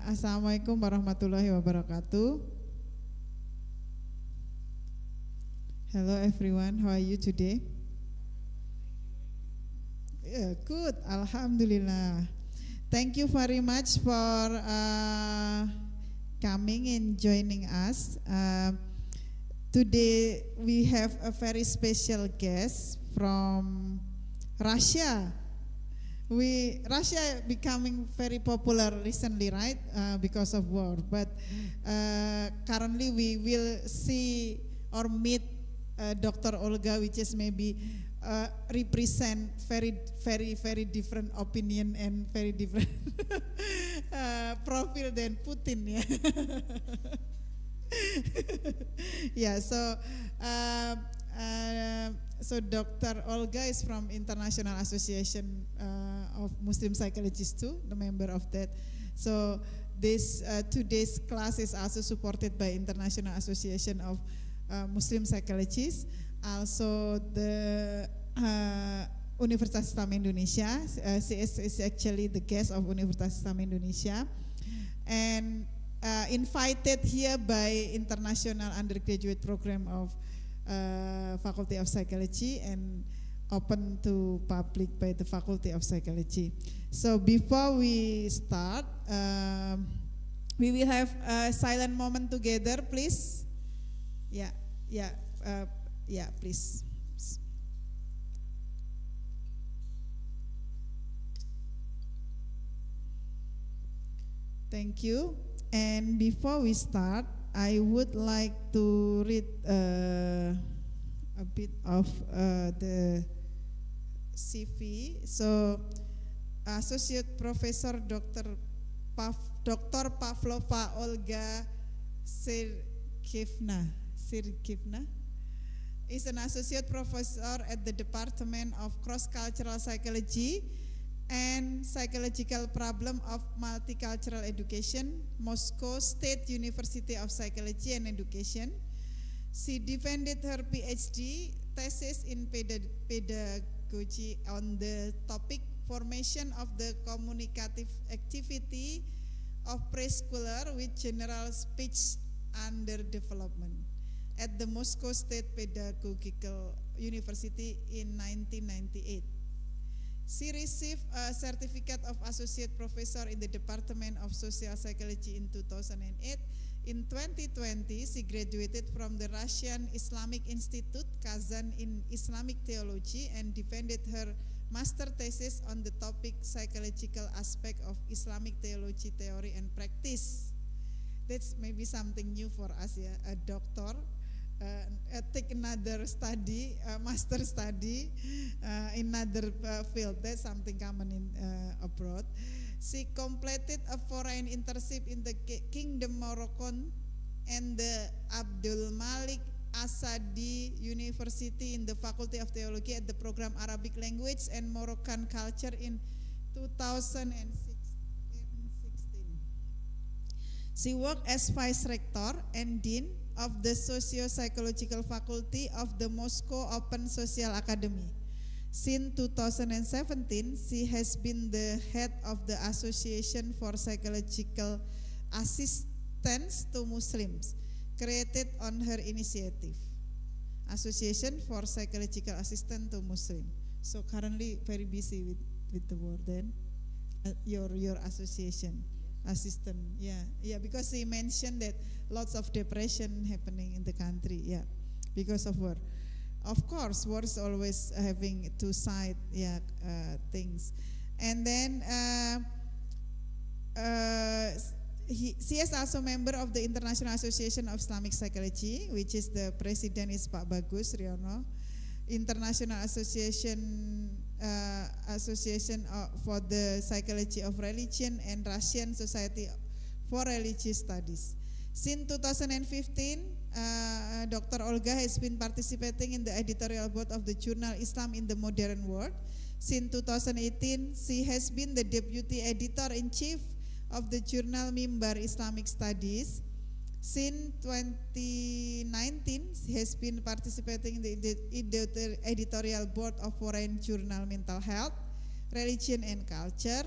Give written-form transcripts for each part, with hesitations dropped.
Assalamualaikum warahmatullahi wabarakatuh. Hello everyone, how are you today? Yeah, good, Alhamdulillah. Thank you very much for coming and joining us. Today we have a very special guest from Russia. Russia becoming very popular recently, right? Because of war. But currently we will see or meet Dr. Olga, which is maybe represent very different opinion and very different profile than Putin. Yeah. Yeah. So Dr. Olga is from International Association of Muslim Psychologists too, the member of that. So this today's class is also supported by International Association of Muslim Psychologists, also the Universitas Islam Indonesia. She is actually the guest of Universitas Islam Indonesia, and invited here by International Undergraduate Program of Faculty of Psychology and open to public by the Faculty of Psychology. So before we start, we will have a silent moment together, please. Yeah, please. Thank you. And before we start, I would like to read a bit of the CV. So, Associate Professor Dr. Pavlova Olga Sergeyevna is an associate professor at the Department of Cross-Cultural Psychology and Psychological Problem of Multicultural Education, Moscow State University of Psychology and Education. She defended her PhD thesis in pedagogy on the topic formation of the communicative activity of preschooler with general speech underdevelopment at the Moscow State Pedagogical University in 1998. She received a certificate of associate professor in the Department of Social Psychology in 2008. In 2020, she graduated from the Russian Islamic Institute, Kazan, in Islamic Theology and defended her master thesis on the topic psychological aspect of Islamic theology, theory and practice. That's maybe something new for us, yeah, a doctor. Take another study, master study in another field. That's something common in abroad. She completed a foreign internship in the Kingdom Morocco and the Abdul Malik Asadi University in the Faculty of Theology at the program Arabic Language and Moroccan Culture in 2016. She worked as Vice Rector and Dean of the Socio-Psychological Faculty of the Moscow Open Social Academy. Since 2017, she has been the head of the Association for Psychological Assistance to Muslims, created on her initiative. Association for Psychological Assistance to Muslims. So currently very busy with the work then. Your association. Assistant, yeah, because he mentioned that lots of depression happening in the country, yeah, because of war. Of course, war is always having two side, things. And then she is also member of the International Association of Islamic Psychology, which is the president is Pak Bagus Riono. International Association for the Psychology of Religion and Russian Society for Religious Studies. Since 2015, Dr. Olga has been participating in the editorial board of the journal Islam in the Modern World. Since 2018, she has been the deputy editor-in-chief of the journal Mimbar Islamic Studies. Since 2019, she has been participating in the editorial board of foreign journal Mental Health, Religion and Culture,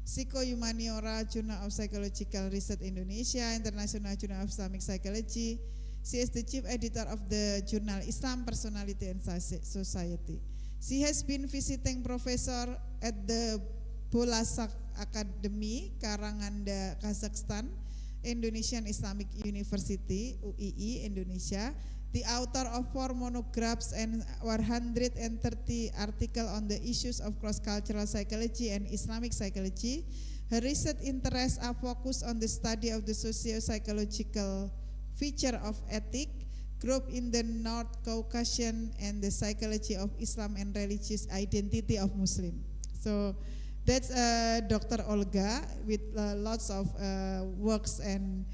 Psychohumaniora, Journal of Psychological Research Indonesia, International Journal of Islamic Psychology. She is the chief editor of the journal Islam Personality and Society. She has been visiting professor at the Bolasak Academy, Karanganda, Kazakhstan, Indonesian Islamic University, UII, Indonesia. The author of 4 monographs and 130 articles on the issues of cross-cultural psychology and Islamic psychology. Her research interests are focused on the study of the socio-psychological feature of ethnic group in the North Caucasian and the psychology of Islam and religious identity of Muslim. So that's Dr. Olga with lots of works and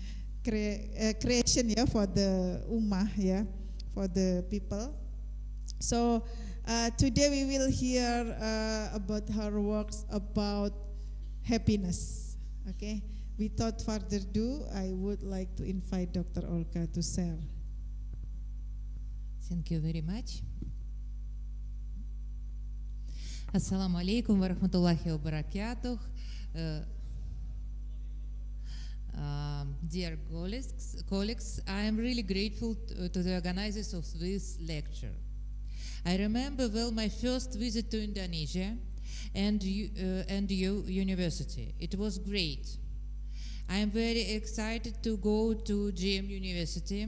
creation for the ummah, for the people. So today we will hear about her works about happiness. Okay, without further ado, I would like to invite Dr. Olga to share. Thank you very much. Assalamu alaikum wa rahmatullahi wa barakatuh. Dear colleagues, I am really grateful to the organizers of this lecture. I remember well my first visit to Indonesia and university. It was great. I am very excited to go to GM University.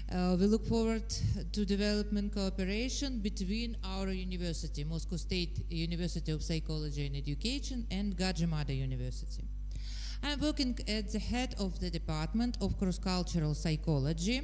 We look forward to development cooperation between our university, Moscow State University of Psychology and Education, and Gadjah Mada University. I'm working at the head of the Department of Cross-Cultural Psychology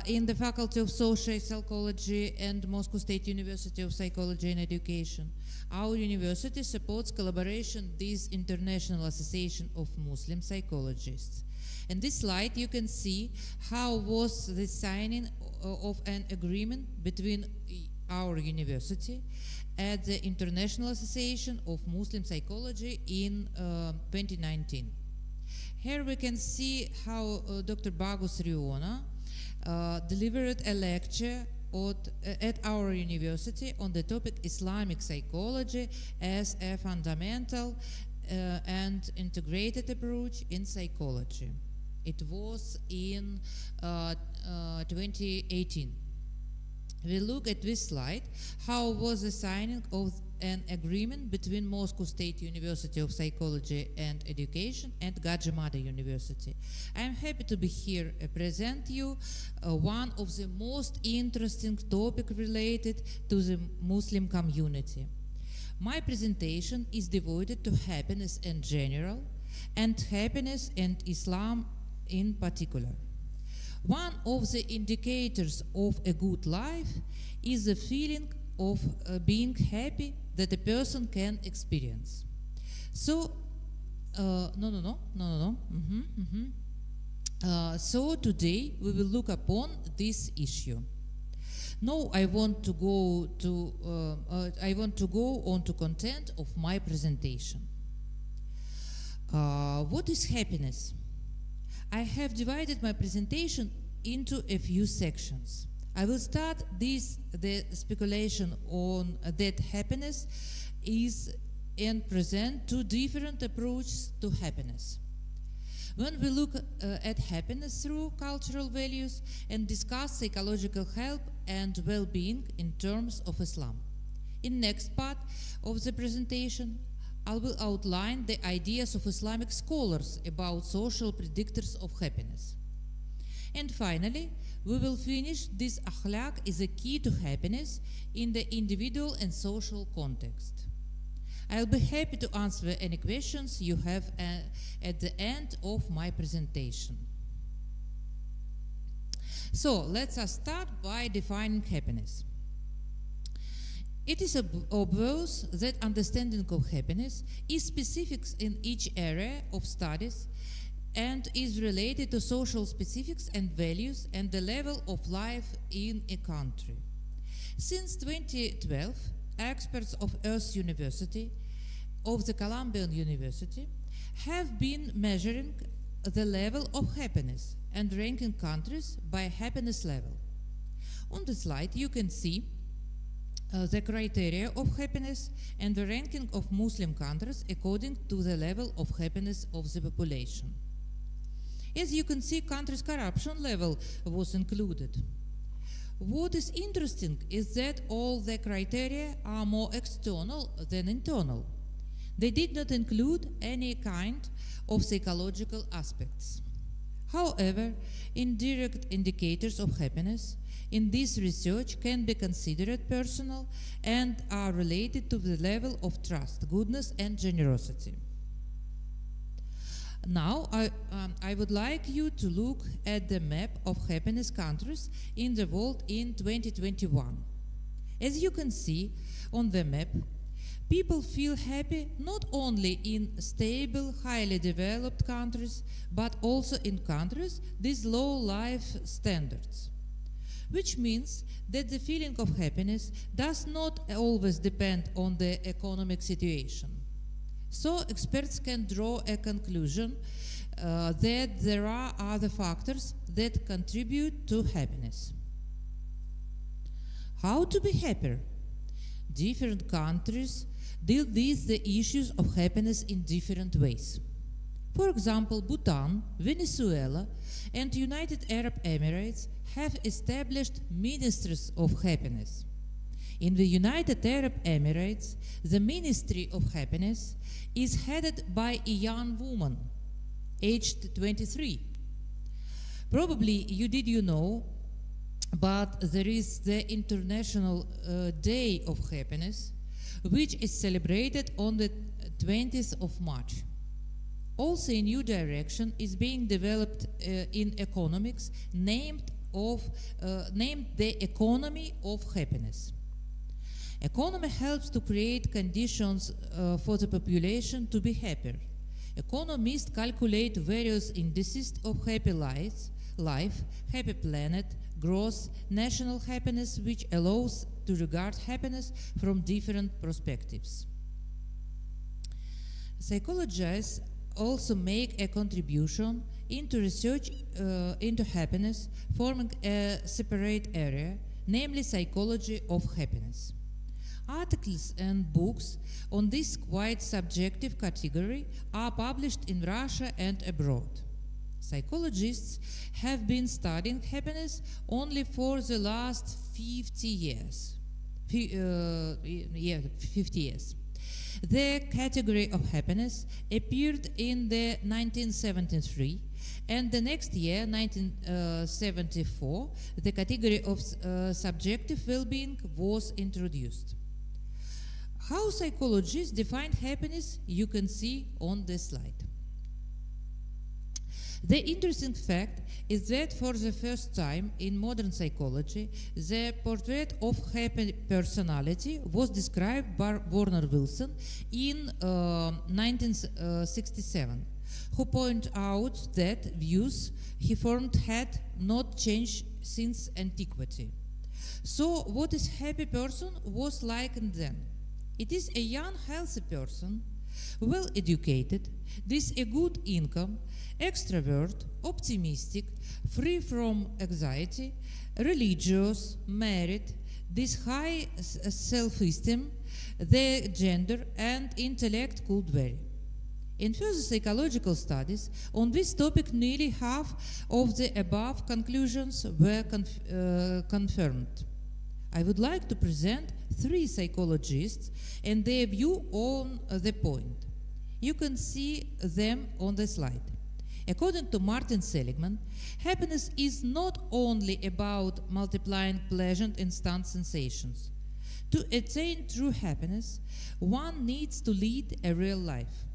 in the Faculty of Social Psychology and Moscow State University of Psychology and Education. Our university supports collaboration with this International Association of Muslim Psychologists. In this slide, you can see how was the signing of an agreement between our university at the International Association of Muslim Psychology in 2019. Here we can see how Dr. Bagus Riona delivered a lecture at our university on the topic Islamic psychology as a fundamental and integrated approach in psychology. It was in 2018. We look at this slide, how was the signing of an agreement between Moscow State University of Psychology and Education and Gadjah Mada University. I am happy to be here present you one of the most interesting topic related to the Muslim community. My presentation is devoted to happiness in general and happiness and Islam in particular. One of the indicators of a good life is the feeling of being happy that a person can experience. So, so today we will look upon this issue. Now I want to go on to content of my presentation. What is happiness? I have divided my presentation into a few sections. I will start the speculation on that happiness is and present two different approaches to happiness. When we look at happiness through cultural values and discuss psychological health and well-being in terms of Islam. In next part of the presentation, I will outline the ideas of Islamic scholars about social predictors of happiness. And finally, we will finish this akhlaq is a key to happiness in the individual and social context. I'll be happy to answer any questions you have at the end of my presentation. So, let's start by defining happiness. It is obvious that understanding of happiness is specific in each area of studies and is related to social specifics and values and the level of life in a country. Since 2012, experts of Earth University, of the Columbian University, have been measuring the level of happiness and ranking countries by happiness level. On the slide, you can see the criteria of happiness and the ranking of Muslim countries according to the level of happiness of the population. As you can see, countries' corruption level was included. What is interesting is that all the criteria are more external than internal. They did not include any kind of psychological aspects. However, indirect indicators of happiness in this research can be considered personal and are related to the level of trust, goodness, and generosity. Now, I would like you to look at the map of happiness countries in the world in 2021. As you can see on the map, people feel happy not only in stable, highly developed countries, but also in countries with low life standards. Which means that the feeling of happiness does not always depend on the economic situation. So experts can draw a conclusion that there are other factors that contribute to happiness. How to be happier? Different countries deal with the issues of happiness in different ways. For example, Bhutan, Venezuela, and United Arab Emirates have established ministries of happiness. In the United Arab Emirates, the Ministry of Happiness is headed by a young woman, aged 23. Probably you know, but there is the International Day of Happiness, which is celebrated on the 20th of March. Also, a new direction is being developed in economics named the economy of happiness. Economy helps to create conditions for the population to be happier. Economists calculate various indices of happy life, happy planet, growth, national happiness, which allows to regard happiness from different perspectives. Psychologists also make a contribution into research into happiness, forming a separate area, namely psychology of happiness. Articles and books on this quite subjective category are published in Russia and abroad. Psychologists have been studying happiness only for the last 50 years. 50 years. The category of happiness appeared in the 1973, and the next year, 1974, the category of subjective well-being was introduced. How psychologists define happiness, you can see on this slide. The interesting fact is that for the first time in modern psychology, the portrait of happy personality was described by Warner Wilson in 1967, who pointed out that views he formed had not changed since antiquity. So what is happy person was likened then. It is a young, healthy person, well educated, with a good income, extrovert, optimistic, free from anxiety, religious, married, with high self-esteem, their gender and intellect could vary. In further psychological studies on this topic, nearly half of the above conclusions were confirmed. I would like to present 3 psychologists and their view on the point. You can see them on the slide. According to Martin Seligman, happiness is not only about multiplying pleasant instant sensations. To attain true happiness, one needs to lead a real life.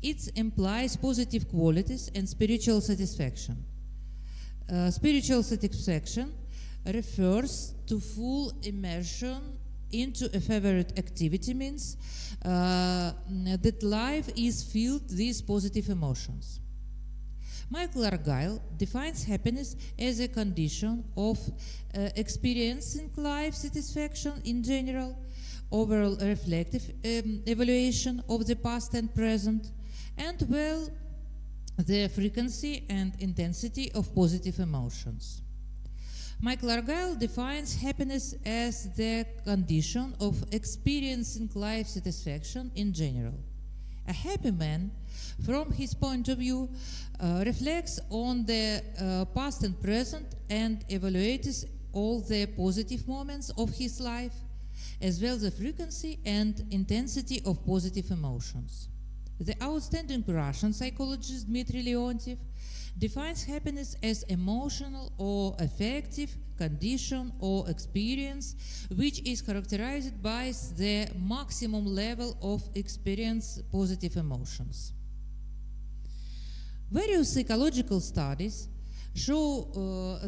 It implies positive qualities and spiritual satisfaction. Spiritual satisfaction refers to full immersion into a favorite activity, means that life is filled with positive emotions. Michael Argyle defines happiness as a condition of experiencing life satisfaction in general, overall reflective evaluation of the past and present, and the frequency and intensity of positive emotions. Michael Argyle defines happiness as the condition of experiencing life satisfaction in general. A happy man, from his point of view, reflects on the past and present and evaluates all the positive moments of his life, as well as the frequency and intensity of positive emotions. The outstanding Russian psychologist Dmitry Leontiev defines happiness as emotional or affective condition or experience which is characterized by the maximum level of experience positive emotions. Various psychological studies show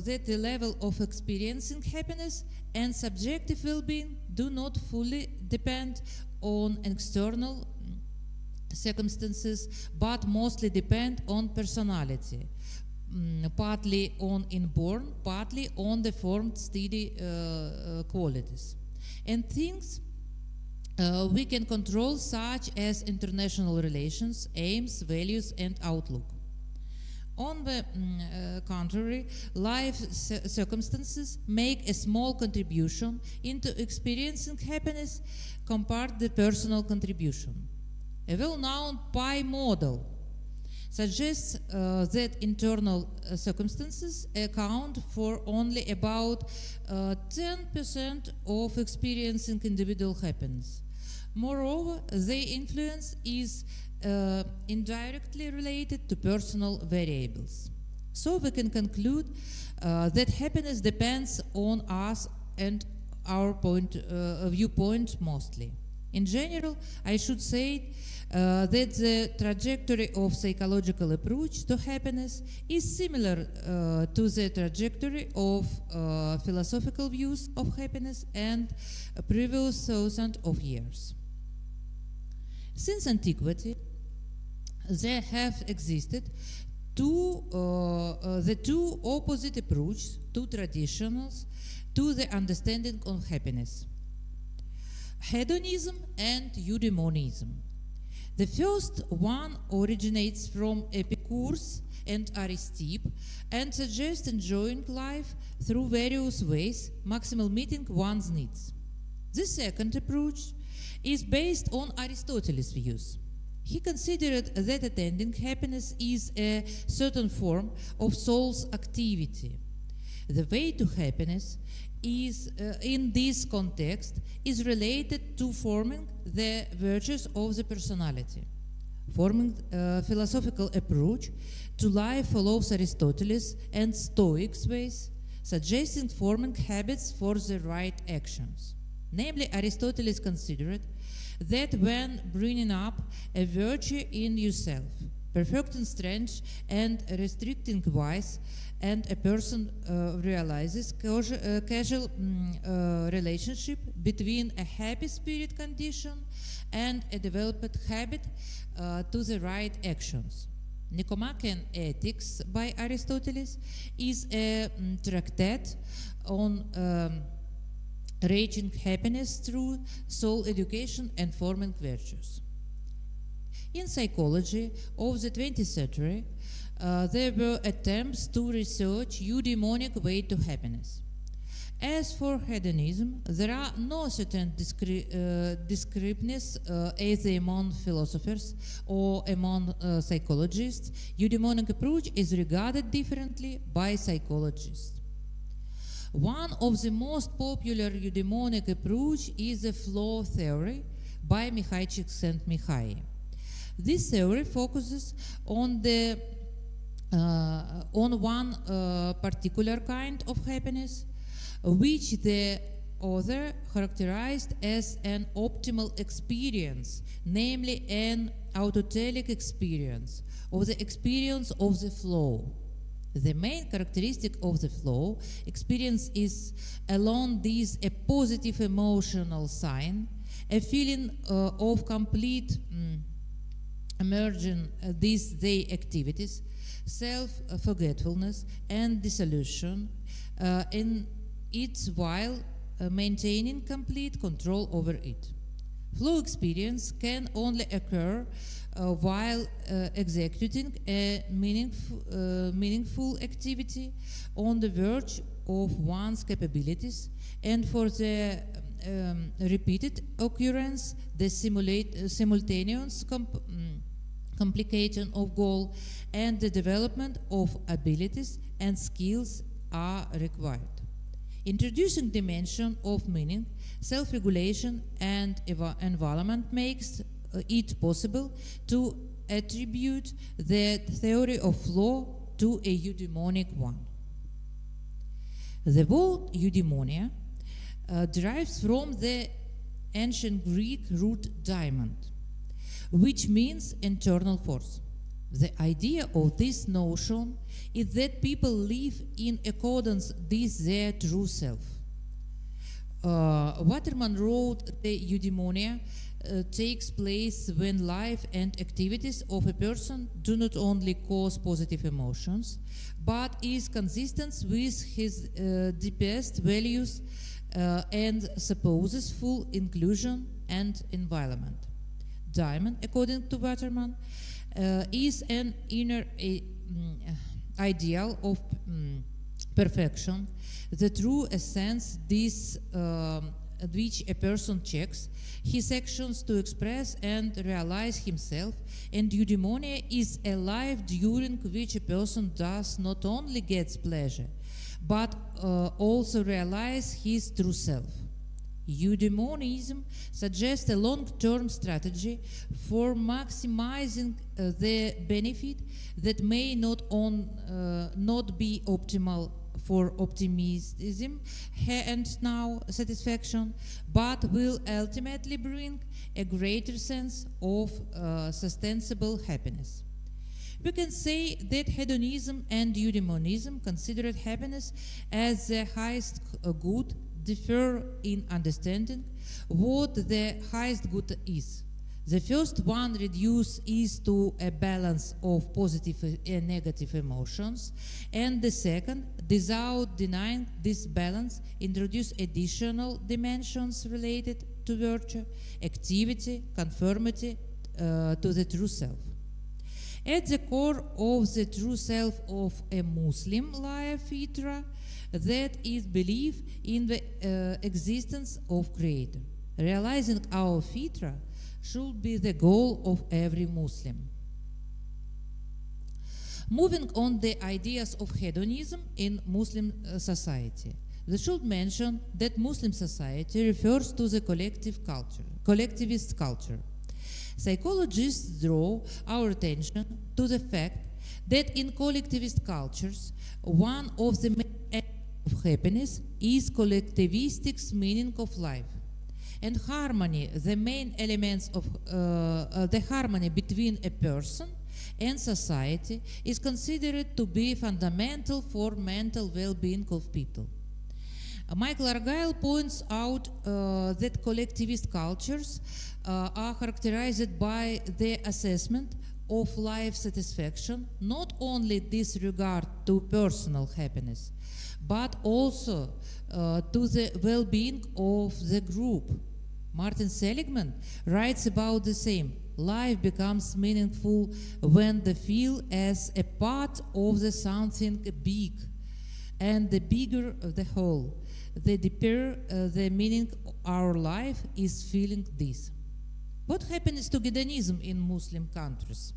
that the level of experiencing happiness and subjective well-being do not fully depend on external circumstances, but mostly depend on personality, partly on inborn, partly on the formed steady qualities. And things we can control, such as international relations, aims, values, and outlook. On the contrary, life circumstances make a small contribution into experiencing happiness compared to the personal contribution. A well-known pi model suggests that internal circumstances account for only about 10% of experiencing individual happiness. Moreover, their influence is indirectly related to personal variables. So we can conclude that happiness depends on us and our viewpoint mostly. In general, I should say that the trajectory of psychological approach to happiness is similar to the trajectory of philosophical views of happiness and previous thousands of years. Since antiquity, there have existed the two opposite approaches, two traditions to the understanding of happiness: hedonism and eudaimonism. The first one originates from Epicurus and Aristippe and suggests enjoying life through various ways, maximal meeting one's needs. The second approach is based on Aristotle's views. He considered that attaining happiness is a certain form of soul's activity. The way to happiness is, in this context, is related to forming the virtues of the personality. Forming a philosophical approach to life follows Aristotle's and Stoics' ways, suggesting forming habits for the right actions. Namely, Aristotle considered that when bringing up a virtue in yourself, perfecting strength and restricting vice, and a person realizes casual relationship between a happy spirit condition and a developed habit to the right actions. Nicomachean Ethics by Aristotle is a tractate on reaching happiness through soul education and forming virtues. In psychology of the 20th century, there were attempts to research eudaimonic way to happiness. As for hedonism, there are no certain descriptions either among philosophers or among psychologists. Eudaimonic approach is regarded differently by psychologists. One of the most popular eudaimonic approach is the flow theory by Mihai Csikszentmihalyi. This theory focuses on one particular kind of happiness, which the author characterized as an optimal experience, namely an autotelic experience, or the experience of the flow. The main characteristic of the flow experience is along this a positive emotional sign, a feeling of complete emerging these day activities, self-forgetfulness and dissolution in it while maintaining complete control over it. Flow experience can only occur while executing a meaningful activity on the verge of one's capabilities, and for the repeated occurrence, the simultaneous complication of goal and the development of abilities and skills are required. Introducing dimension of meaning, self-regulation and environment makes it possible to attribute the theory of flow to a eudaimonic one. The word eudaimonia derives from the ancient Greek root daimon, which means internal force. The idea of this notion is that people live in accordance with their true self. Waterman wrote the eudaimonia takes place when life and activities of a person do not only cause positive emotions, but is consistent with his deepest values and supposes full inclusion and environment. Daimon, according to Waterman, is an inner ideal of perfection, the true essence this which a person checks his actions to express and realize himself, and eudaimonia is a life during which a person does not only gets pleasure, but also realize his true self. Eudaimonism suggests a long-term strategy for maximizing the benefit that may not be optimal for optimism and now satisfaction, but will ultimately bring a greater sense of sustainable happiness. We can say that hedonism and eudaimonism, considered happiness as the highest good, differ in understanding what the highest good is. The first one reduces to a balance of positive and negative emotions, and the second, without denying this balance, introduce additional dimensions related to virtue, activity, conformity to the true self. At the core of the true self of a Muslim life fitra, that is belief in the existence of Creator. Realizing our fitra should be the goal of every Muslim. Moving on the ideas of hedonism in Muslim society, we should mention that Muslim society refers to the collectivist culture. Psychologists draw our attention to the fact that in collectivist cultures, one of the main aspects of happiness is collectivistic meaning of life. And harmony, the main elements of the harmony between a person and society, is considered to be fundamental for mental well-being of people. Michael Argyle points out that collectivist cultures are characterized by the assessment of life satisfaction, not only disregard to personal happiness, but also to the well-being of the group. Martin Seligman writes about the same. Life becomes meaningful when they feel as a part of the something big, and the bigger the whole, the deeper the meaning of our life is feeling this. What happens to hedonism in Muslim countries?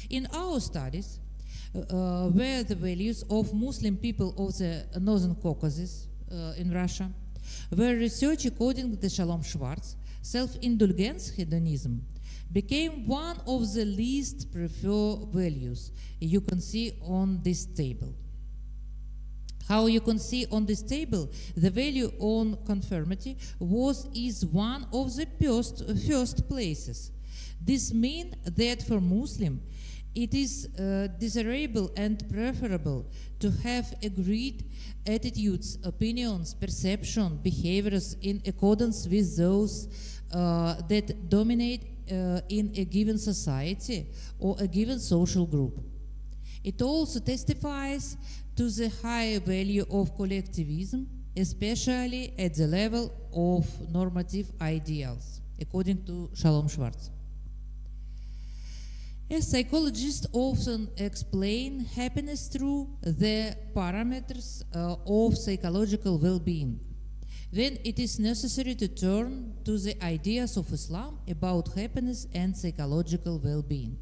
In our studies, where the values of Muslim people of the Northern Caucasus in Russia were researched according to Shalom Schwartz, self-indulgence hedonism became one of the least preferred values you can see on this table. How you can see on this table, the value on conformity is one of the first places. This means that for Muslim, it is desirable and preferable to have agreed attitudes, opinions, perception, behaviors in accordance with those that dominate in a given society or a given social group. It also testifies to the high value of collectivism, especially at the level of normative ideals. according to Shalom Schwartz. As psychologists often explain happiness through the parameters of psychological well-being, then it is necessary to turn to the ideas of Islam about happiness and psychological well-being.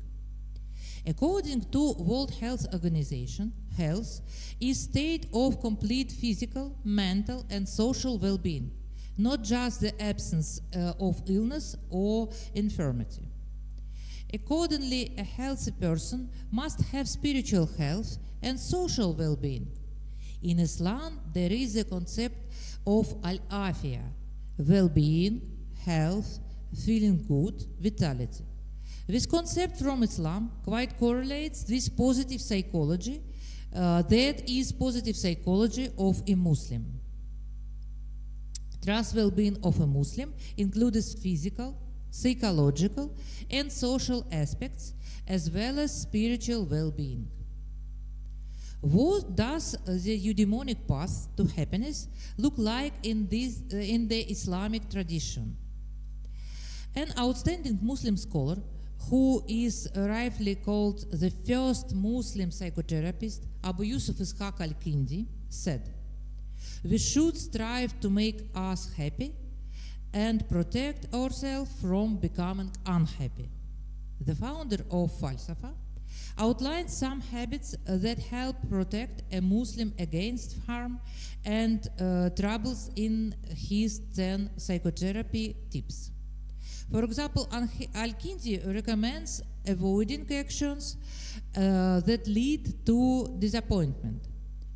According to World Health Organization, health is state of complete physical, mental, and social well-being, not just the absence of illness or infirmity. Accordingly, a healthy person must have spiritual health and social well-being. In Islam, there is a concept of al-afia, well-being, health, feeling good, vitality. This concept from Islam quite correlates with positive psychology, that is positive psychology of a Muslim. Trust well-being of a Muslim includes physical, psychological, and social aspects, as well as spiritual well-being. What does the eudaimonic path to happiness look like in the Islamic tradition? An outstanding Muslim scholar, who is rightly called the first Muslim psychotherapist, Abu Yusuf Ishaq al-Kindi, said, "We should strive to make us happy and protect ourselves from becoming unhappy." The founder of Falsafa outlined some habits that help protect a Muslim against harm and troubles in his 10 psychotherapy tips. For example, Al-Kindi recommends avoiding actions that lead to disappointment.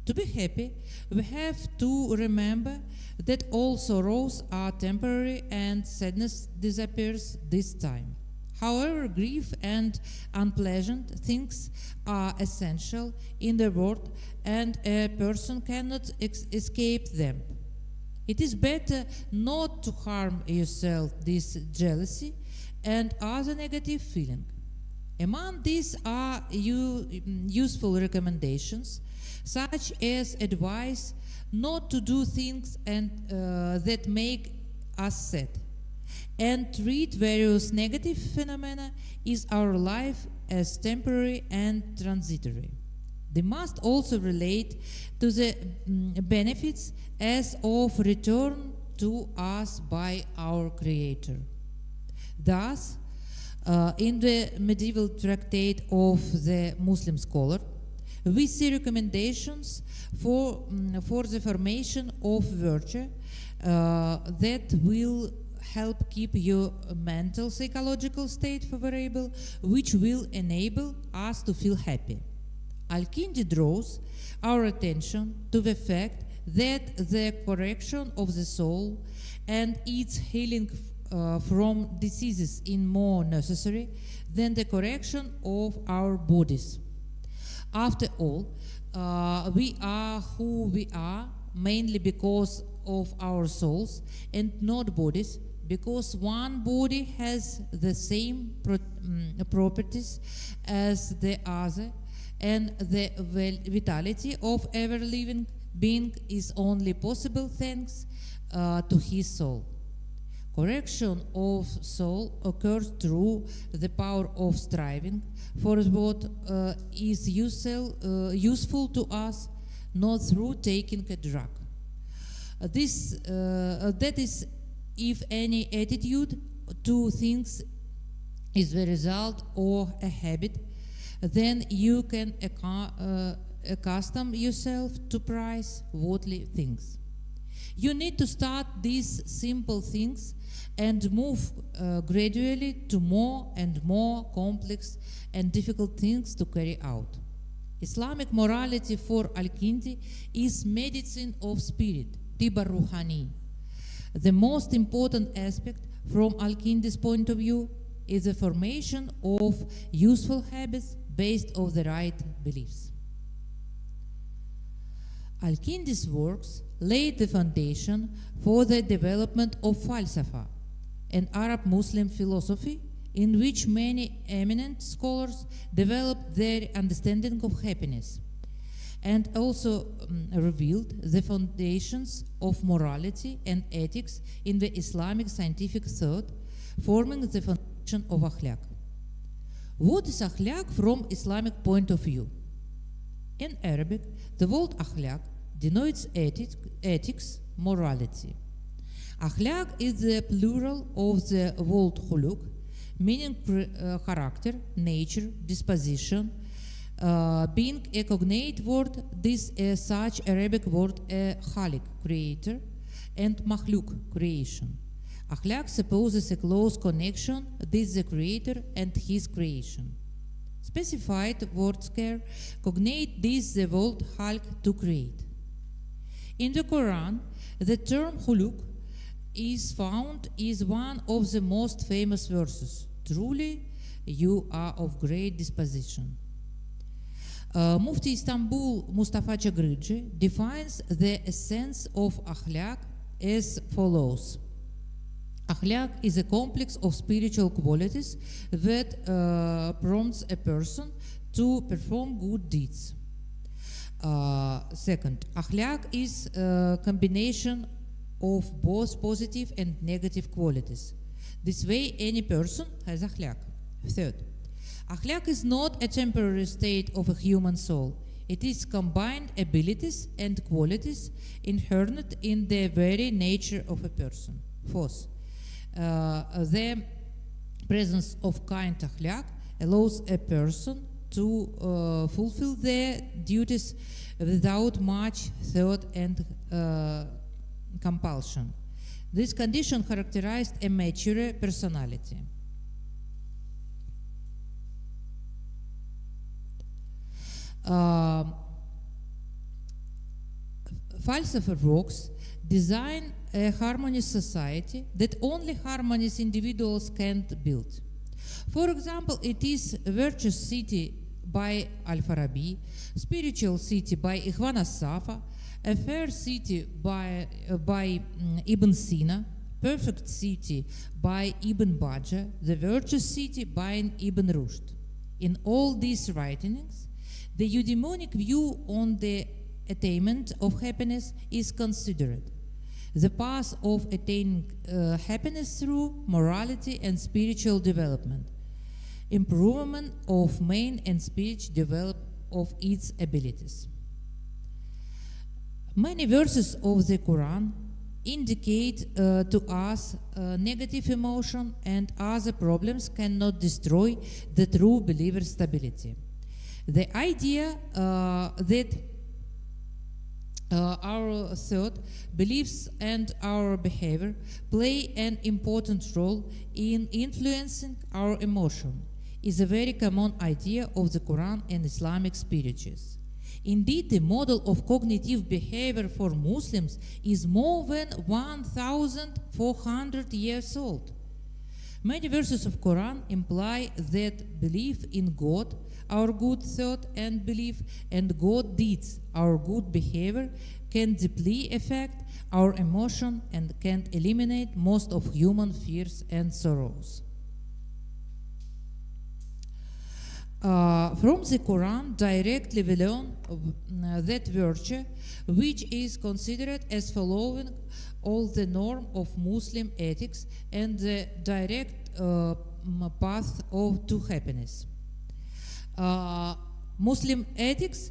To be happy, we have to remember that all sorrows are temporary and sadness disappears this time. However, grief and unpleasant things are essential in the world and a person cannot escape them. It is better not to harm yourself this jealousy and other negative feeling. Among these are useful recommendations, such as advice not to do things that make us sad, and treat various negative phenomena in our life as temporary and transitory. They must also relate to the benefits as of return to us by our Creator. Thus, in the medieval tractate of the Muslim scholar, we see recommendations for the formation of virtue that will help keep your mental psychological state favorable, which will enable us to feel happy. Al-Kindi draws our attention to the fact that the correction of the soul and its healing from diseases is more necessary than the correction of our bodies. After all, we are who we are mainly because of our souls and not bodies, because one body has the same properties as the other, and the vitality of ever living being is only possible thanks to his soul. Correction of soul occurs through the power of striving for what is useful to us, not through taking a drug. That is, if any attitude to things is the result of a habit, then you can accustom yourself to prize worldly things. You need to start these simple things and move gradually to more and more complex and difficult things to carry out. Islamic morality for Al-Kindi is medicine of spirit, Tiba Ruhani. The most important aspect from Al-Kindi's point of view is the formation of useful habits based on the right beliefs. Al-Kindi's works laid the foundation for the development of Falsafa, an Arab Muslim philosophy in which many eminent scholars developed their understanding of happiness, and also revealed the foundations of morality and ethics in the Islamic scientific thought, forming the foundation of akhlaq. What is akhlaq from Islamic point of view? In Arabic, the word akhlaq denotes ethics, morality. Akhlaq is the plural of the word khuluq, meaning character, nature, disposition. Being a cognate word, this is such Arabic word khaliq, creator, and makhluk, creation. Akhlaq supposes a close connection with the creator and his creation. Specified words care cognate this the word khalq, to create. In the Quran, the term khuluq is found is one of the most famous verses. Truly, you are of great disposition. Mufti Istanbul Mustafa Chagridji defines the essence of akhlaq as follows. Akhlaq is a complex of spiritual qualities that prompts a person to perform good deeds. Second, akhlaq is a combination of both positive and negative qualities. This way, any person has akhlaq. Third, akhlaq is not a temporary state of a human soul. It is combined abilities and qualities inherent in the very nature of a person. Fourth, the presence of kind akhlaq allows a person to fulfill their duties without much thought and compulsion. This condition characterized a mature personality. Falsafa works design a harmonious society that only harmonious individuals can build. For example, it is a virtuous city by Al-Farabi, spiritual city by Ikhwan as-Safa, a fair city by Ibn Sina, perfect city by Ibn Bajjah, the virtuous city by Ibn Rushd. In all these writings, the eudaimonic view on the attainment of happiness is considered. The path of attaining happiness through morality and spiritual development, improvement of mind and speech develop of its abilities. Many verses of the Quran indicate to us negative emotion and other problems cannot destroy the true believer's stability. The idea that our thought, beliefs, and our behavior play an important role in influencing our emotion is a very common idea of the Quran and Islamic spirituals. Indeed, the model of cognitive behavior for Muslims is more than 1,400 years old. Many verses of Quran imply that belief in God, our good thought and belief, and God deeds, our good behavior, can deeply affect our emotion and can eliminate most of human fears and sorrows. From the Quran directly we learn that virtue, which is considered as following all the norm of Muslim ethics and the direct path to happiness. Muslim ethics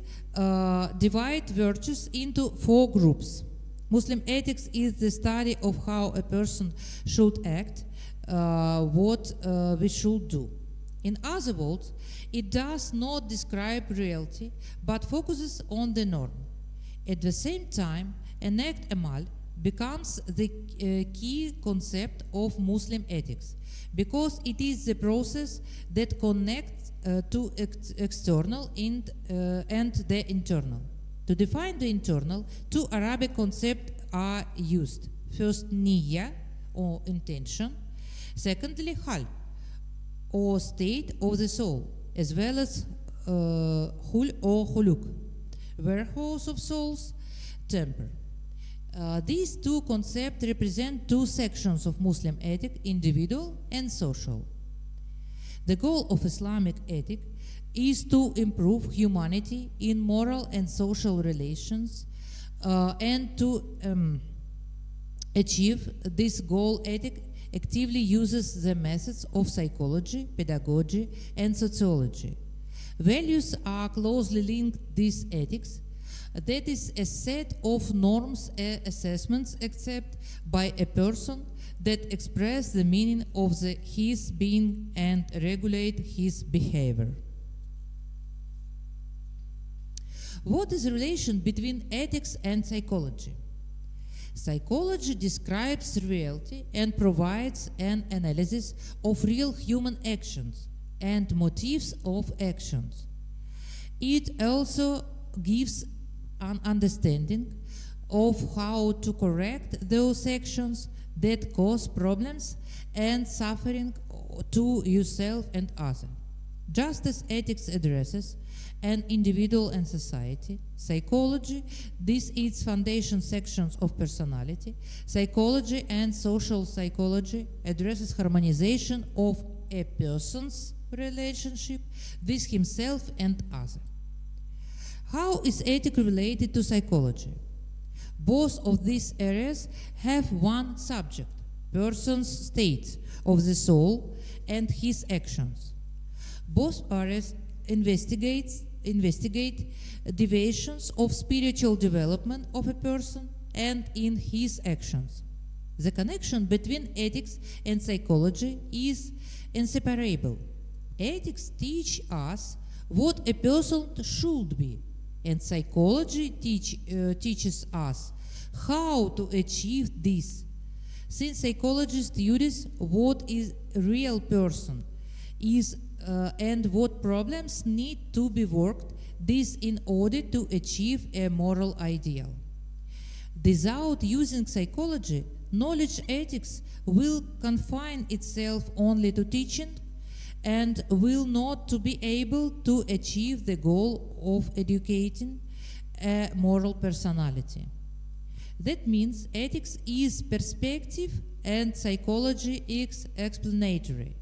divide virtues into 4 groups. Muslim ethics is the study of how a person should act, what we should do. In other words, it does not describe reality, but focuses on the norm. At the same time, an act amal becomes the key concept of Muslim ethics, because it is the process that connects to external and the internal. To define the internal, 2 Arabic concepts are used. First, niyya, or intention. Secondly, hal, or state of the soul, as well as hul or huluk, warehouse of souls, temper. These 2 concepts represent 2 sections of Muslim ethic, individual and social. The goal of Islamic ethic is to improve humanity in moral and social relations, and to achieve this goal, ethic actively uses the methods of psychology, pedagogy, and sociology. Values are closely linked with ethics. That is a set of norms and assessments accepted by a person that express the meaning of his being and regulate his behavior. What is the relation between ethics and psychology? Psychology describes reality and provides an analysis of real human actions and motives of actions. It also gives an understanding of how to correct those actions that cause problems and suffering to yourself and others. Just as ethics addresses an individual and society, psychology, this its foundation sections of personality, psychology and social psychology addresses harmonization of a person's relationship with himself and others. How is ethics related to psychology? Both of these areas have one subject, person's state of the soul and his actions. Both areas investigate deviations of spiritual development of a person and in his actions. The connection between ethics and psychology is inseparable. Ethics teach us what a person should be, and psychology teaches us how to achieve this. Since psychology studies what is a real person is and what problems need to be worked, this in order to achieve a moral ideal. Without using psychology, knowledge ethics will confine itself only to teaching and will not to be able to achieve the goal of educating a moral personality. That means ethics is perspective and psychology is explanatory.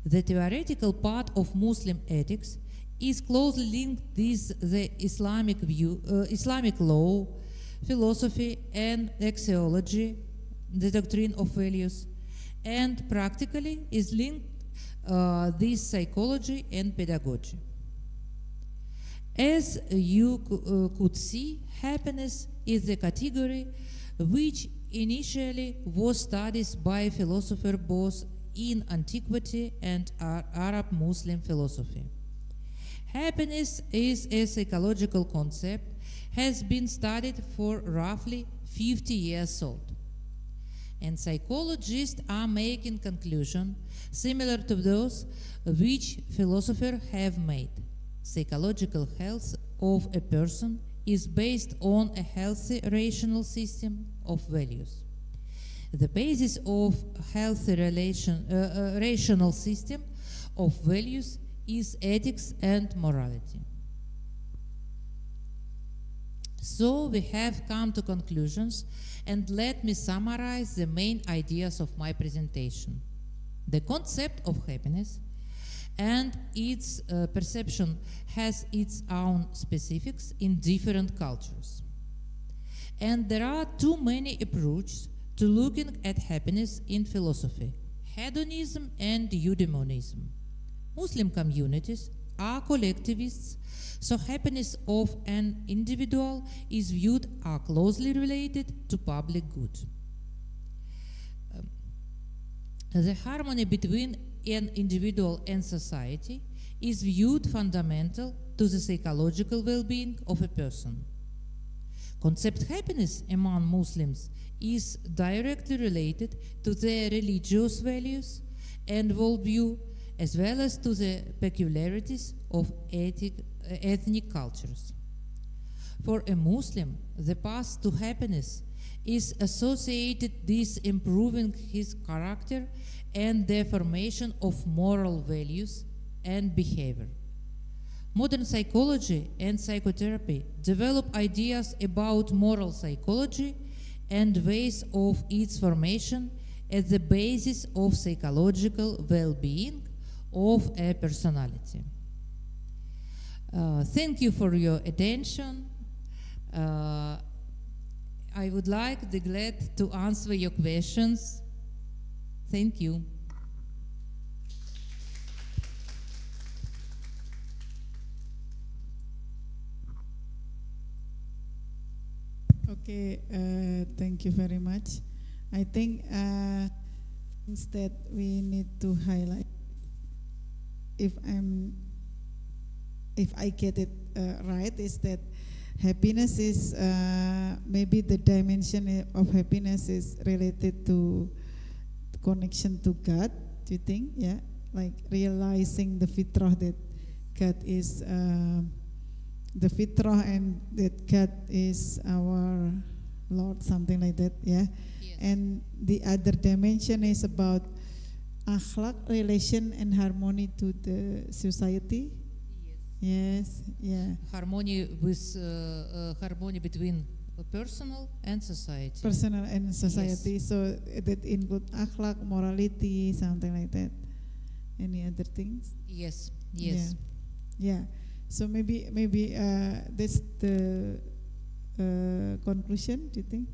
The theoretical part of Muslim ethics is closely linked with the Islamic law, philosophy, and axiology, the doctrine of values, and practically is linked with psychology and pedagogy. As you could see, happiness is the category which initially was studied by philosophers both in antiquity and Arab Muslim philosophy. Happiness is a psychological concept, has been studied for roughly 50 years old. And psychologists are making conclusions similar to those which philosophers have made. Psychological health of a person is based on a healthy rational system of values. The basis of healthy rational system of values is ethics and morality. So we have come to conclusions, and let me summarize the main ideas of my presentation. The concept of happiness and its perception has its own specifics in different cultures. And there are too many approaches to looking at happiness in philosophy: hedonism and eudaimonism. Muslim communities are collectivists, so happiness of an individual is viewed as closely related to public good. The harmony between an individual and society is viewed fundamental to the psychological well-being of a person. Concept happiness among Muslims is directly related to their religious values and worldview, as well as to the peculiarities of ethnic cultures. For a Muslim, the path to happiness is associated with improving his character and the formation of moral values and behavior. Modern psychology and psychotherapy develop ideas about moral psychology and ways of its formation as the basis of psychological well-being of a personality. Thank you for your attention. I would like to be glad to answer your questions. Thank you. Okay, thank you very much. I think things that we need to highlight, if I get it right, is that happiness is maybe the dimension of happiness is related to connection to God. Do you think? Yeah, like realizing the fitrah that God is the fitrah and that God is our Lord, something like that. Yeah, Yes. and the other dimension is about akhlak, relation, and harmony to the society. Yes, yeah. Harmony harmony between personal and society. Personal and society. So that include akhlak, morality, something like that. Any other things? Yes. Yes. Yeah. So maybe that's the conclusion. Do you think?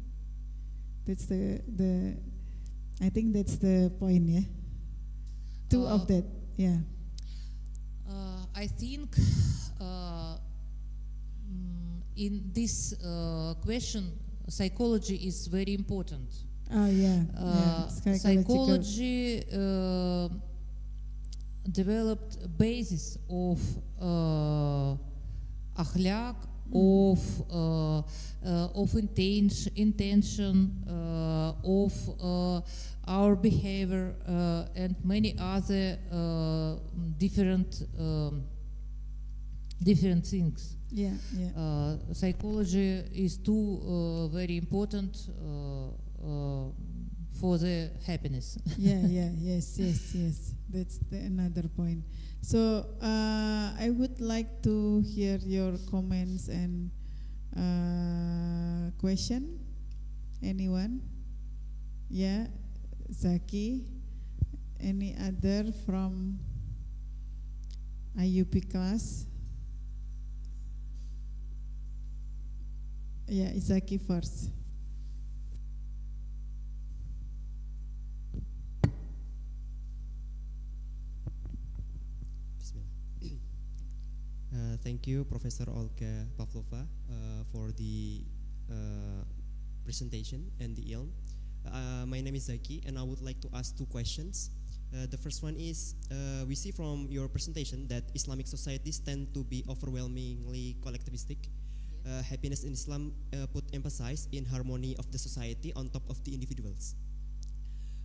That's the. I think that's the point. Yeah. Two of that. Yeah. I think in this question, psychology is very important. Oh yeah. Psychology developed a basis of akhlaq, of intention, of our behavior, and many other different things. Yeah. Yeah. Psychology is too very important for the happiness. Yes. That's another point. So I would like to hear your comments and question. Anyone? Yeah, Zaki. Any other from IUP class? Yeah, Zaki first. Thank you, Professor Olga Pavlova, for the presentation and the ilm. My name is Zaki, and I would like to ask two questions. The first one is, we see from your presentation that Islamic societies tend to be overwhelmingly collectivistic. Happiness in Islam put emphasis in harmony of the society on top of the individuals.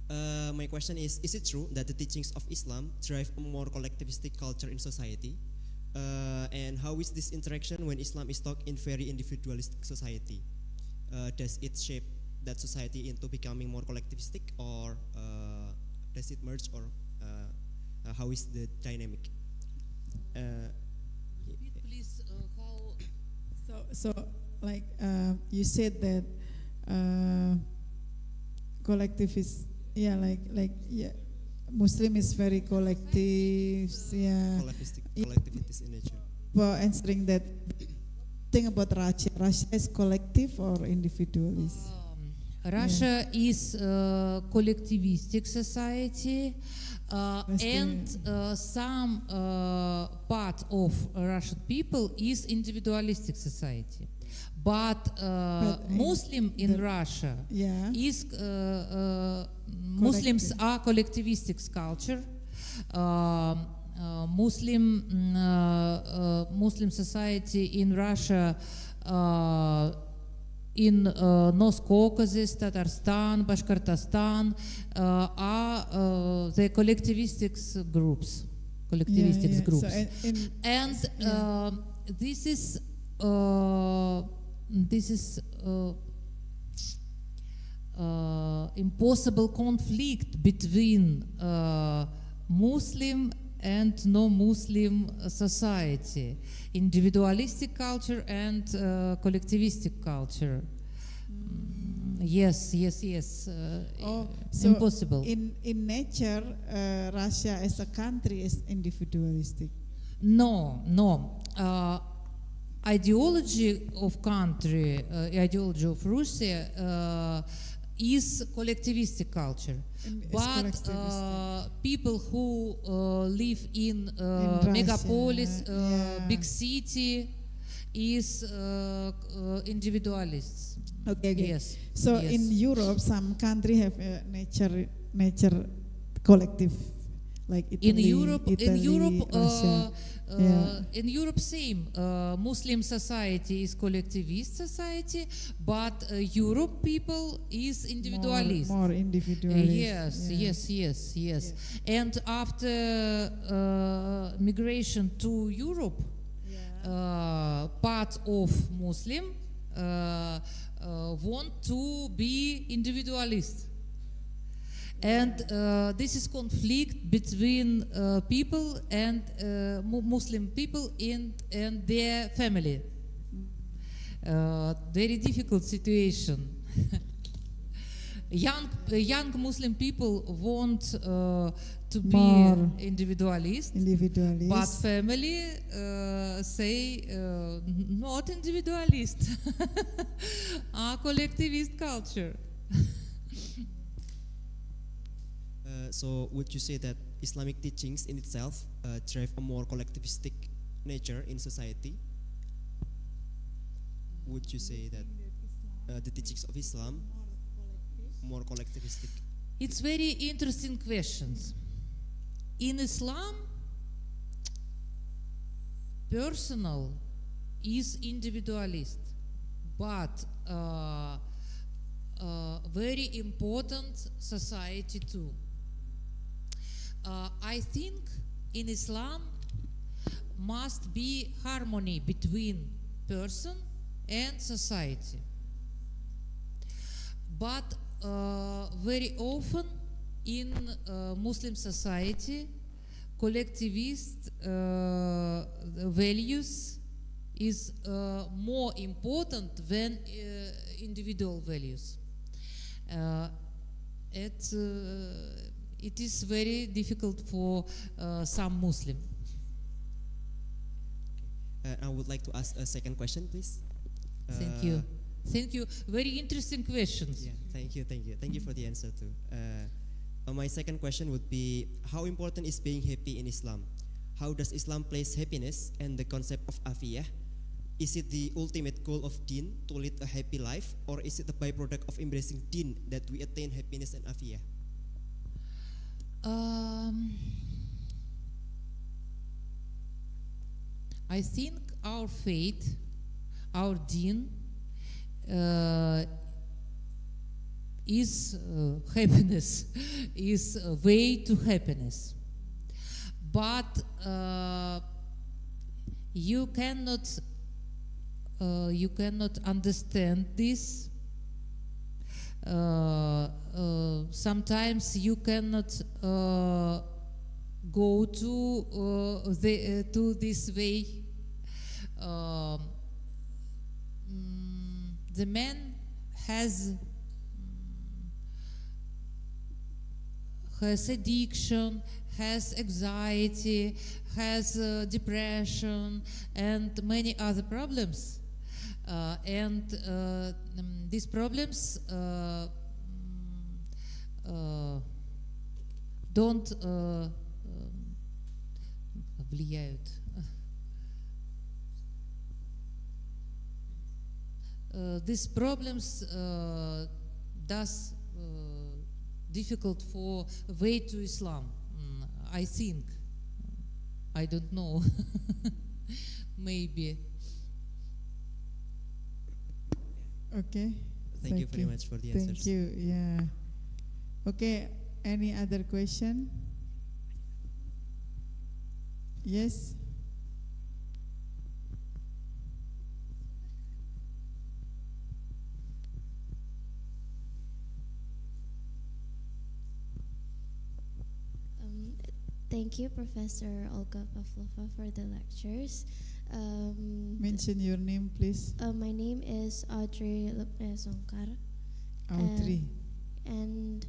My question is it true that the teachings of Islam drive a more collectivistic culture in society? And how is this interaction when Islam is taught in very individualistic society? Does it shape that society into becoming more collectivistic, or does it merge, or how is the dynamic? Repeat, please, how... So like you said that collective is Muslim is very collective, Collectivities in nature. For answering that thing about Russia is collective or individualist? Russia is a collectivistic society, and some part of Russian people is individualistic society. But Muslim in Russia is Muslims are collectivistic culture. Muslim society in Russia, in North Caucasus, Tatarstan, Bashkortostan, are the collectivistic groups. So This is impossible conflict between Muslim and no-Muslim society, individualistic culture and collectivistic culture. Yes. So Impossible. In nature, Russia as a country is individualistic. No. Ideology of country, ideology of Russia is collectivistic culture. It's But collectivistic. people who live in Russia, megapolis, yeah. big city, is individualists. Okay. Yes. So yes. in Europe, some country have a nature collective, like Italy. in Europe, Russia. Yeah. in Europe, same. Muslim society is collectivist society, but Europe people is individualist. More individualist. Yes, yeah. yes. And after migration to Europe, part of Muslim want to be individualist. And this is conflict between people and Muslim people and their family. Very difficult situation. Young Muslim people want to be More individualist, Individualist. but family say not individualist, collectivist culture. So would you say that Islamic teachings in itself drive a more collectivistic nature in society? Would you say that the teachings of Islam more collectivistic? It's very interesting questions. In Islam, personal is individualist, but very important society too. I think in Islam must be harmony between person and society. But very often in Muslim society, collectivist values is more important than individual values. It is very difficult for some Muslim. I would like to ask a second question, please. Thank you. Thank you. Very interesting questions. Yeah, thank you for the answer too. My second question would be, how important is being happy in Islam? How does Islam place happiness and the concept of afiyah? Is it the ultimate goal of deen to lead a happy life, or is it a byproduct of embracing deen that we attain happiness and afiyah? I think our faith, our deen, is happiness, is a way to happiness. But you cannot understand this. Sometimes you cannot go to this way. The man has addiction, has anxiety, has depression, and many other problems. These problems don't влияют. These problems does difficult for way to Islam. I think. I don't know. Maybe. Okay. Thank you very much for the answers. Thank you. Yeah. Okay. Any other question? Yes. Thank you, Professor Olga Pavlova, for the lectures. Mention your name, please. My name is Audrey Lupne-Songkar. Audrey. And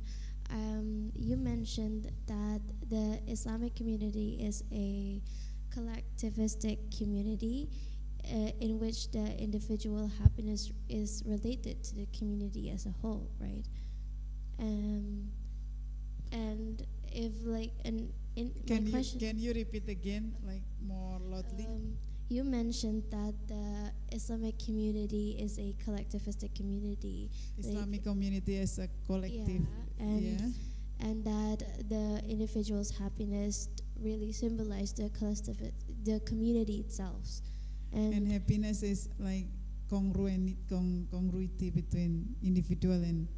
you mentioned that the Islamic community is a collectivistic community in which the individual happiness is related to the community as a whole, right? Um, and if like and in Can my you question, can you repeat again, like more loudly? you mentioned that the Islamic community is a collectivistic community. Islamic community as a collective. Yeah, and that the individual's happiness really symbolized the community itself. And happiness is like congruity between individual and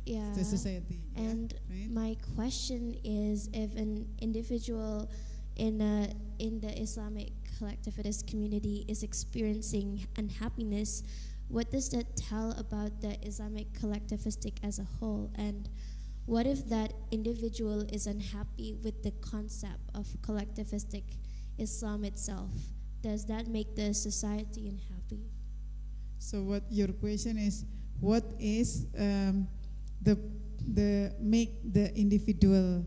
yeah, the society. and right? my question is, if an individual in the Islamic collectivist community is experiencing unhappiness, what does that tell about the Islamic collectivistic as a whole? And what if that individual is unhappy with the concept of collectivistic Islam itself? Does that make the society unhappy? So what your question is, what is the make the individual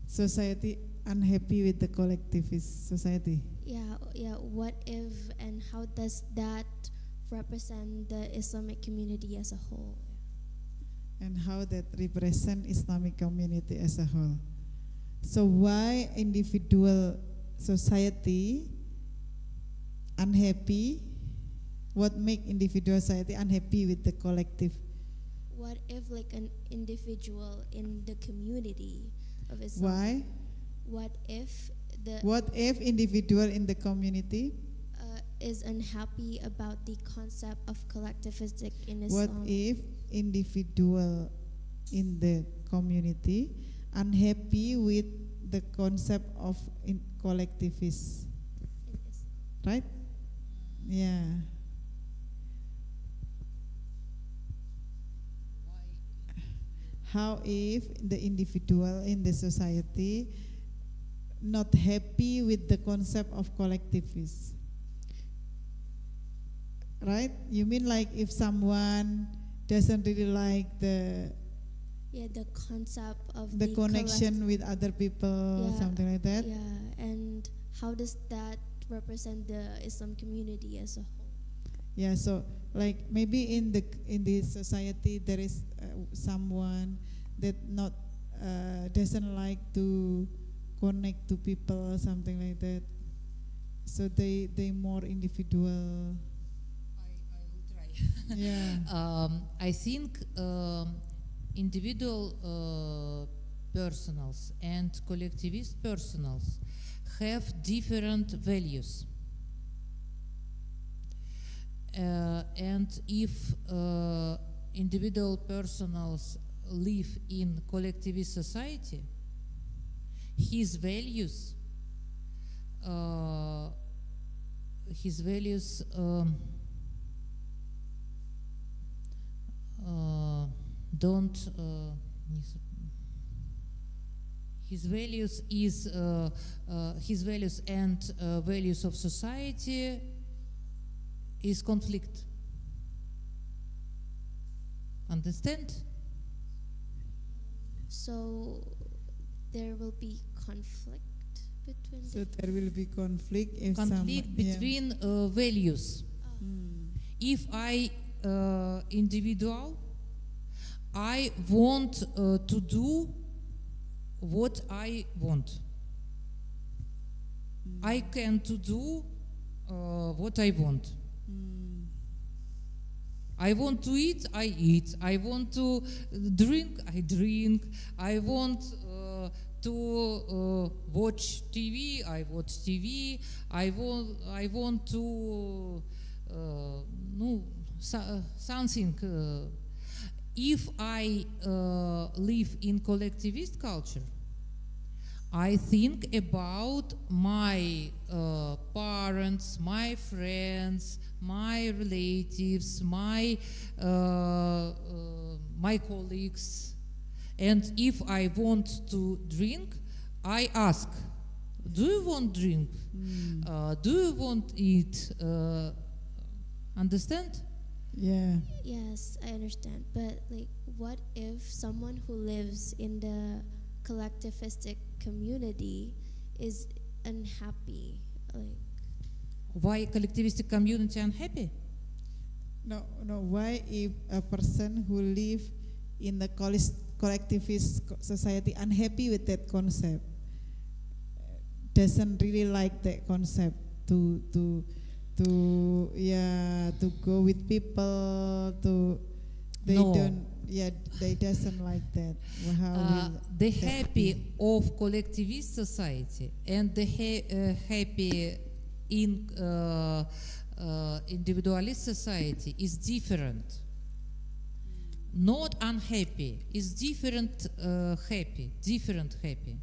society unhappy with the collectivist society? Yeah. What if, and how does that represent the Islamic community as a whole? And how that represent Islamic community as a whole. So why individual society unhappy? What make individual society unhappy with the collective? What if like an individual in the community of Islam? Why? What if individual in the community? Is unhappy about the concept of collectivistic in What Islam? if individual in the community unhappy with the concept of collectivist? In Islam. Right? Yeah. How if the individual in the society not happy with the concept of collectivist? Right? You mean like if someone doesn't really like the concept of connection with other people, Yeah. something like that? Yeah, and how does that represent the Islam community as a whole? Yeah, so like maybe in the society there is someone that not doesn't like to connect to people or something like that. So they more individual. I will try. Yeah. I think individual personals and collectivist personals have different values. And if individual personals live in collectivist society, his values don't his values is his values and values of society is conflict. Understand? So there will be conflict between So there will be conflict if Conflict between values. If I individual, I want to do what I want. I can to do what I want. I want to eat, I eat. I want to drink, I drink. I want to watch TV, I watch TV. I want to something. If I live in collectivist culture, I think about my parents, my friends, my relatives, my colleagues, and if I want to drink, I ask, do you want drink? Do you want eat? Understand? Yeah. Yes, I understand. But like, what if someone who lives in the collectivistic community is unhappy? Like, Why collectivistic community unhappy? No. Why if a person who live in the collectivist society unhappy with that concept, doesn't really like that concept to go with people to they No. don't they doesn't like that. How will The that happy be? of collectivist society and the happy in individualist society is different. Not unhappy, is different different happy.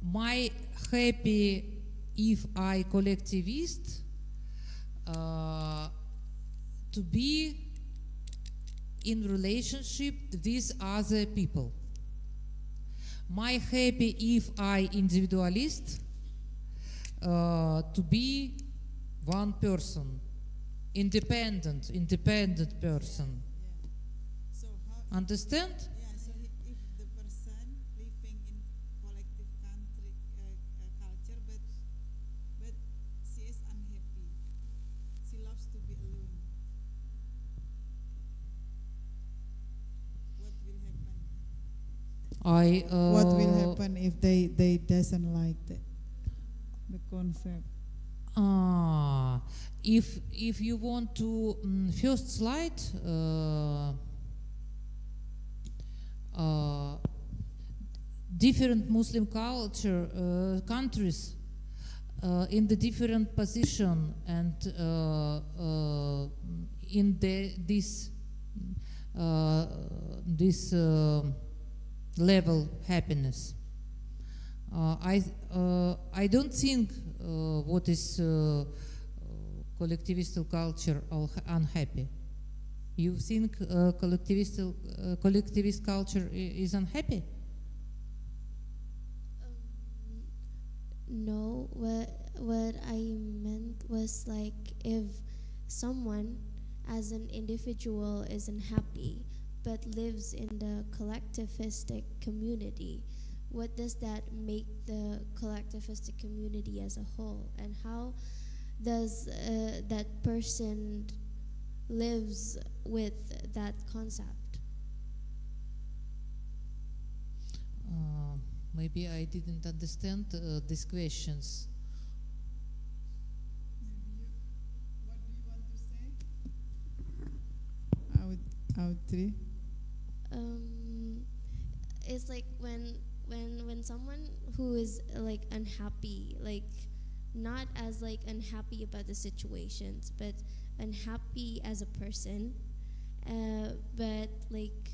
My happy if I collectivist to be in relationship with other people. My happy if I individualist to be one person, independent person. So how Understand? so if the person living in collective country culture, but she is unhappy, she loves to be alone, what will happen? What will happen if they doesn't like the concept? If you want to first slide. Different Muslim culture countries in the different position and in this level happiness. I don't think what is collectivist culture unhappy. You think collectivist culture is unhappy? No, what I meant was like if someone as an individual isn't happy but lives in the collectivistic community, what does that make the collectivistic community as a whole, and how does that person lives with that concept? Maybe I didn't understand these questions. What do you want to say? Audrey? It's like when someone who is like unhappy, like not as like unhappy about the situations, but unhappy as a person, but like,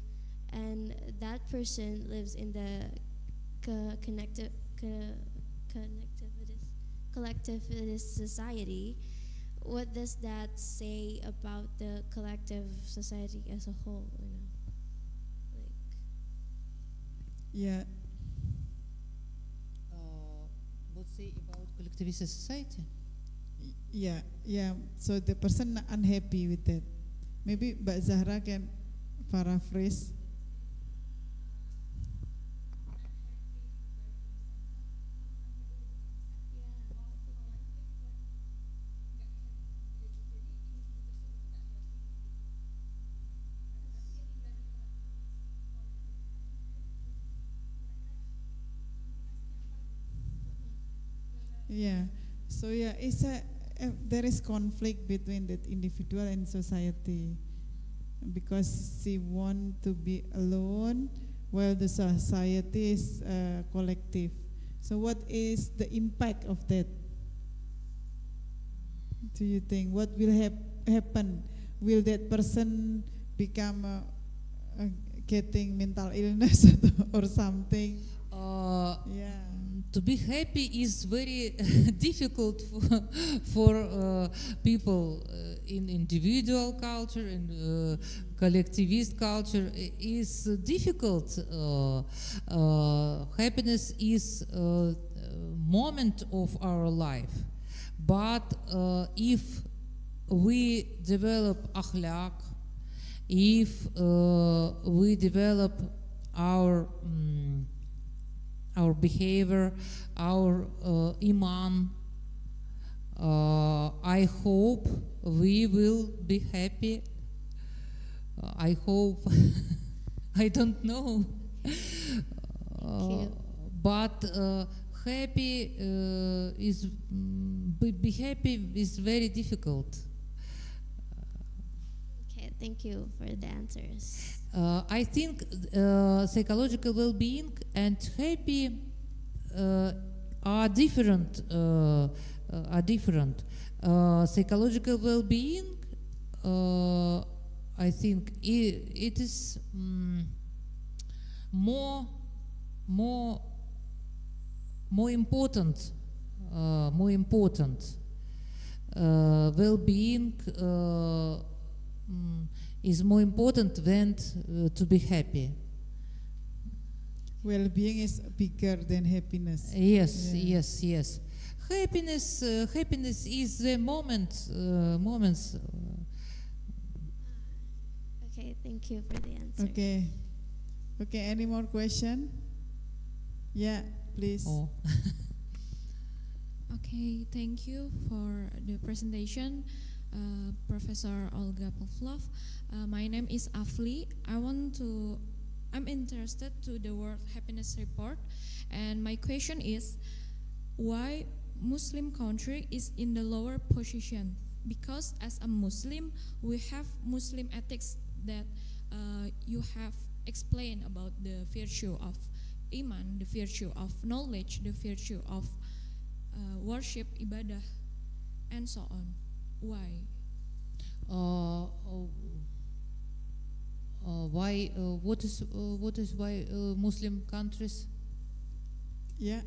and that person lives in the collectivist society. What does that say about the collective society as a whole? You know, like, Yeah. What say about collectivist society? Yeah. So the person unhappy with that. Maybe Mbak Zahra can paraphrase. Yeah. So it's there is conflict between that individual and society, because she want to be alone while the society is collective. So what is the impact of that? Do you think what will happen? Will that person become getting mental illness or something? Yeah. To be happy is very difficult for people in individual culture and collectivist culture. Is difficult. Happiness is a moment of our life, but if we develop akhlaq, if we develop our behavior, our iman, I hope we will be happy. I hope I don't know. you. But happy is be happy is very difficult. Okay, thank you for the answers. I think psychological well-being and happy are different. Psychological well-being, I think, it is more important. Well-being is more important than to be happy. Well-being is bigger than happiness. Yes, Yeah. yes. Happiness is the moments. Okay, thank you for the answer. Okay. Okay, any more question? Yeah, please. Oh. Okay, thank you for the presentation, Professor Olga Pavlov. My name is Afli. I'm interested to the World Happiness Report, and my question is, why Muslim country is in the lower position? Because as a Muslim, we have Muslim ethics that you have explained about the virtue of iman, the virtue of knowledge, the virtue of worship, ibadah, and so on. Why? Why? What is why Muslim countries? Yeah.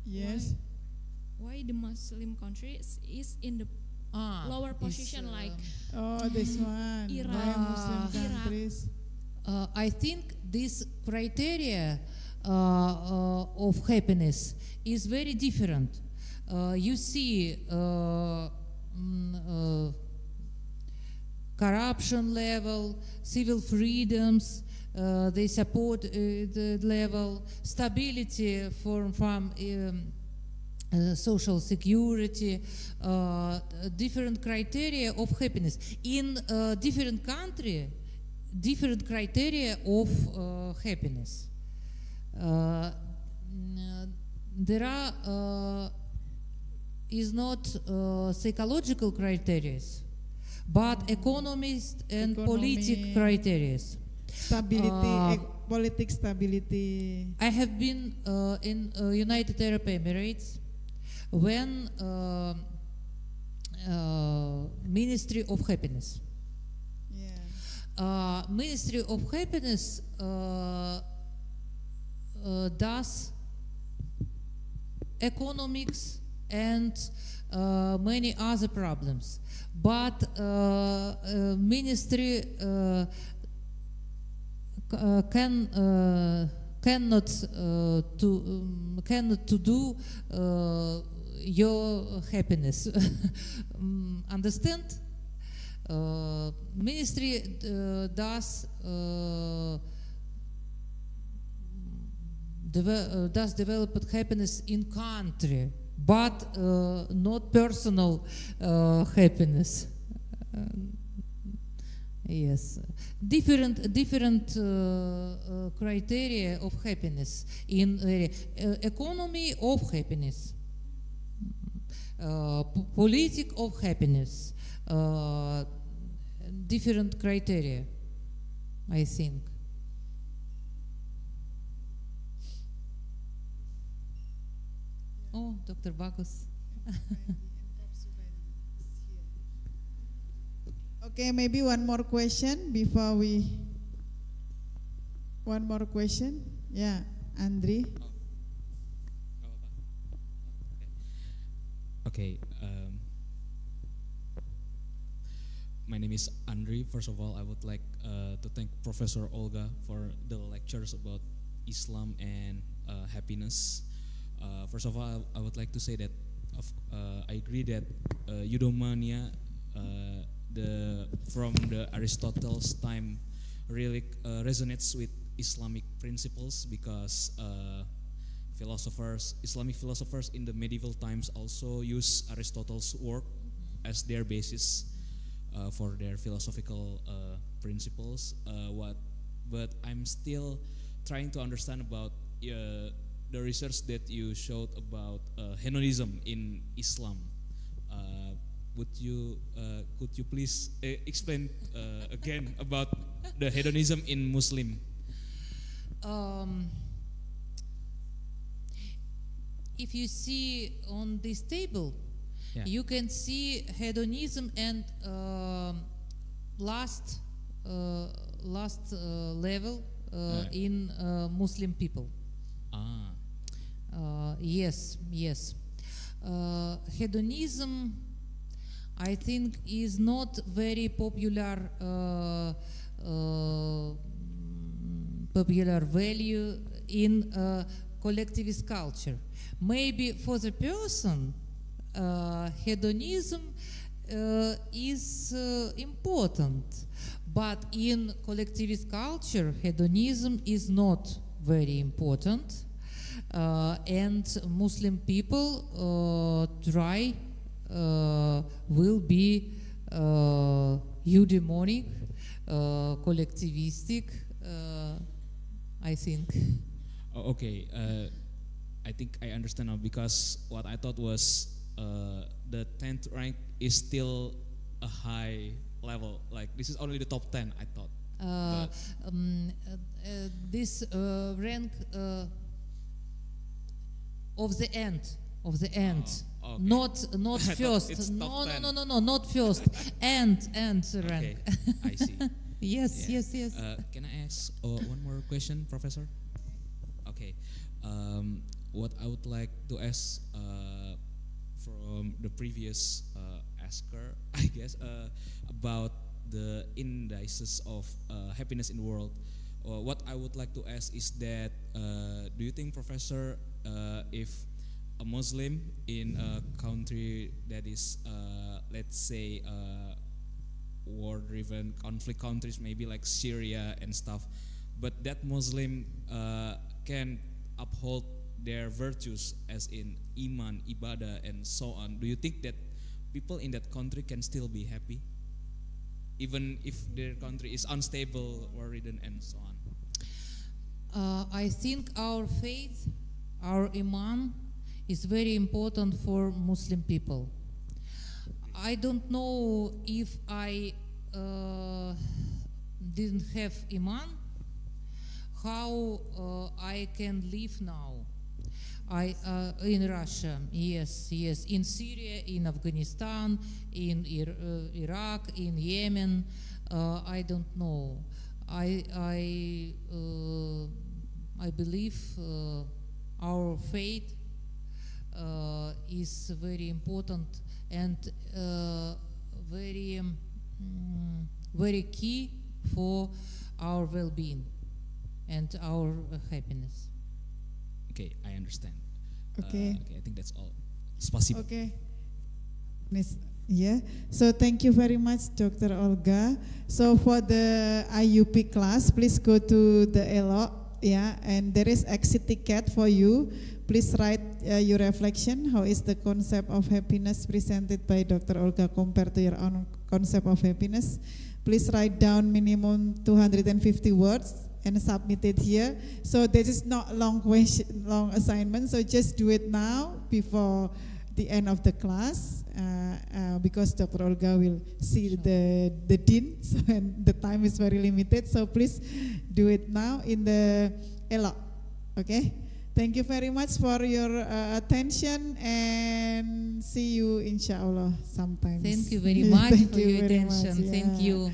Yes. Why the Muslim countries is in the lower position, like Oh, this one. Iran. Why Muslim Iraq. countries? I think this criteria of happiness is very different. You see corruption level, civil freedoms, they support the level, stability from social security, different criteria of happiness. In different country, different criteria of happiness. There are is not psychological criteria, but economist and politic criteria. Stability, political stability. I have been in United Arab Emirates when Ministry of Happiness. Yeah. Ministry of Happiness does economics and many other problems, but ministry cannot to do your happiness. Understand? Ministry does develop happiness in country, but not personal happiness. Yes, different criteria of happiness in economy of happiness, politic of happiness, different criteria, I think. Oh, Dr. Bagus. Okay, maybe one more question before we. One more question. Yeah, Andri. Okay. My name is Andri. First of all, I would like to thank Professor Olga for the lectures about Islam and happiness. First of all, I would like to say that I agree that eudaimonia, from the Aristotle's time, really resonates with Islamic principles, because Islamic philosophers in the medieval times also use Aristotle's work as their basis for their philosophical principles. What but I'm still trying to understand about the research that you showed about hedonism in Islam. Could you please explain again about the hedonism in Muslim? If you see on this table, Yeah. you can see hedonism and last level in Muslim people. Yes. Hedonism, I think, is not very popular value in collectivist culture. Maybe for the person, hedonism is important, but in collectivist culture, hedonism is not very important, and Muslim people will be eudaimonic, collectivistic, I think. Okay, I think I understand now, because what I thought was the 10th rank is still a high level. Like this is only the top 10, I thought. This rank of the end. Okay. Not I thought first. it's top 10. No, not first. End rank. Okay, I see. Yes. Can I ask one more question, Professor? Okay. What I would like to ask from the previous asker, I guess, about the indices of happiness in the world. What I would like to ask is that, do you think, Professor, if a Muslim in a country that is, let's say, war-driven conflict countries, maybe like Syria and stuff, but that Muslim can uphold their virtues as in iman, ibadah, and so on, do you think that people in that country can still be happy, even if their country is unstable, war-ridden, and so on? I think our faith, our iman, is very important for Muslim people. I don't know if I didn't have iman, how I can live now. In Russia, yes, in Syria, in Afghanistan, in Iraq, in Yemen, I don't know. I believe our faith is very important and very key for our well-being and our happiness. Okay, I understand. Okay. Okay, I think that's all. Spasibo. Okay. Yeah. So thank you very much, Dr. Olga. So for the IUP class, please go to the ELO. Yeah, and there is exit ticket for you. Please write your reflection. How is the concept of happiness presented by Dr. Olga compared to your own concept of happiness? Please write down minimum 250 words and submit it here. So this is not long assignment. So just do it now before the end of the class, because Dr. Olga will see the dean, so, and the time is very limited. So please do it now in the ELO. Okay. Thank you very much for your attention, and see you inshallah sometimes. Thank you very much Thank for you your very attention. much, Thank yeah. you.